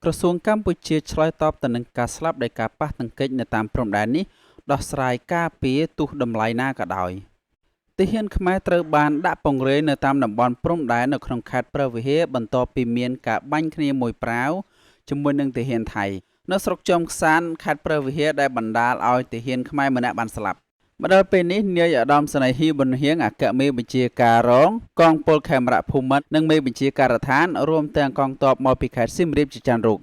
ក្រសួងកម្ពុជាឆ្លើយតបទៅនឹងការស្លាប់ដោយការប៉ះទង្គិចនៅតាមព្រំដែននេះដោះស្រាយការពារទោះតម្លៃណាក៏ដោយទាហានខ្មែរត្រូវបានដាក់ពង្រាយនៅតាមតំបន់ព្រំដែននៅក្នុងខេត្តព្រះវិហារបន្ទាប់ពីមានការបាញ់គ្នាមួយប្រាវជាមួយនឹងទាហានថៃនៅស្រុកចំខ្សានខេត្តព្រះវិហារដែលបណ្ដាលឲ្យទាហានខ្មែរម្នាក់បានស្លាប់មកដល់ពេលនេះនាយឧត្តមសេនីយ៍ហ៊ីប៊ុនហៀងអគ្គមេបញ្ជាការរងកងពលខេមរៈភូមិន្ទនិងមេបញ្ជាការដ្ឋានរួមទាំងកងទ័ពមកពីខេត្តសៀមរាបជាច្រើនរូប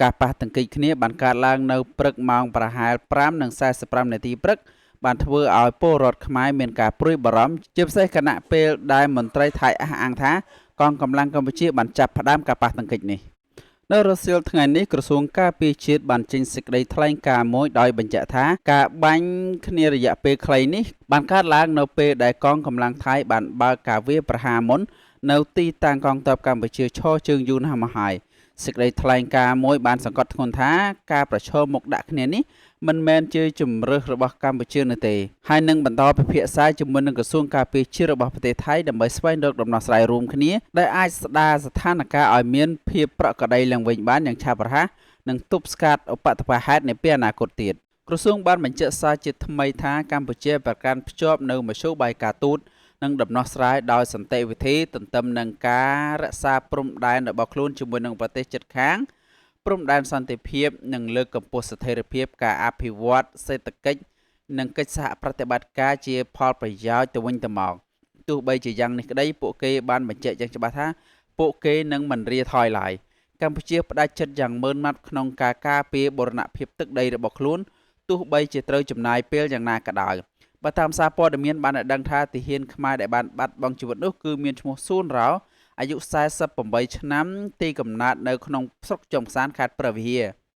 ការប៉ះទង្គិចគ្នាបានកើតឡើងនៅព្រឹកម៉ោងប្រហែល 5:45 នាទីព្រឹកបានធ្វើឲ្យពលរដ្ឋខ្មែរមានការព្រួយបារម្ភជាពិសេសគណៈពេលដែលមន្ត្រីថៃអះអាងថាកងកម្លាំងកម្ពុជាបានចាប់ផ្ដើមការប៉ះទង្គិចនេះនៅរសៀលថ្ងៃនេះក្រសួងការពារជាតិបានចេញសេចក្តីថ្លែងការណ៍មួយដោយបញ្ជាក់ថាការបាញ់គ្នារយៈពេលខ្លីនេះបានកើតឡើងនៅពេលដែលកងកម្លាំងថៃបានបើកការវាយប្រហារមុននៅទីតាំងកងទ័ពកម្ពុជាឈរជើងយូរណាស់មកហើយសេចក្តីថ្លែងការណ៍មួយបានសង្កត់ធ្ងន់ថាការប្រឈមមុខដាក់គ្នានេះមិនមែនជាជំរើសរបស់កម្ពុជានោះទេហើយនឹងបន្តពិភាក្សាជាមួយនឹងក្រសួងការពារជាតិរបស់ប្រទេសថៃដើម្បីស្វែងរកដំណោះស្រាយរួមគ្នាដែលអាចស្ដារស្ថានភាពឲ្យមានភាពប្រក្រតីឡើងវិញបានយ៉ាងឆាប់រហ័សនិងទប់ស្កាត់ឧបទ្ទវហេតុនាពេលអនាគតទៀតក្រសួងបានបញ្ជាក់សារជាថ្មីថាកម្ពុជាប្រកាន់ភ្ជាប់នៅមធ្យោបាយការទូតនិងដំណោះស្រាយដោយសន្តិវិធីទន្ទឹមនឹងការរក្សាព្រំដែនរបស់ខ្លួនជាមួយនឹងប្រទេសជិតខាងព្រំដែនសន្តិភាពនិងលើកកម្ពស់ស្ថិរភាពការអភិវឌ្ឍសេដ្ឋកិច្ចនិងកិច្ចសហប្រតិបត្តិការជាផលប្រយោជន៍ទៅវិញទៅមកទោះបីជាយ៉ាងនេះក្តីពួកគេបានបញ្ជាក់យ៉ាងច្បាស់ថាពួកគេនឹងមិនរាថយឡើយកម្ពុជាផ្ដាច់ចិត្តយ៉ាងម៉ឺនម៉ាត់ក្នុងការការពារបូរណភាពទឹកដីរបស់ខ្លួនទោះបីជាត្រូវចំណាយពេលយ៉ាងណាក៏ដោយបើតាមសារព័ត៌មានបានដឹងថាទាហានខ្មែរដែលបានបាត់បង់ជីវិតនោះគឺមានឈ្មោះសួនរោអាយុ48ឆ្នាំទីកំណើតនៅក្នុងស្រុកចំខ្សានខេត្តព្រះវិហារ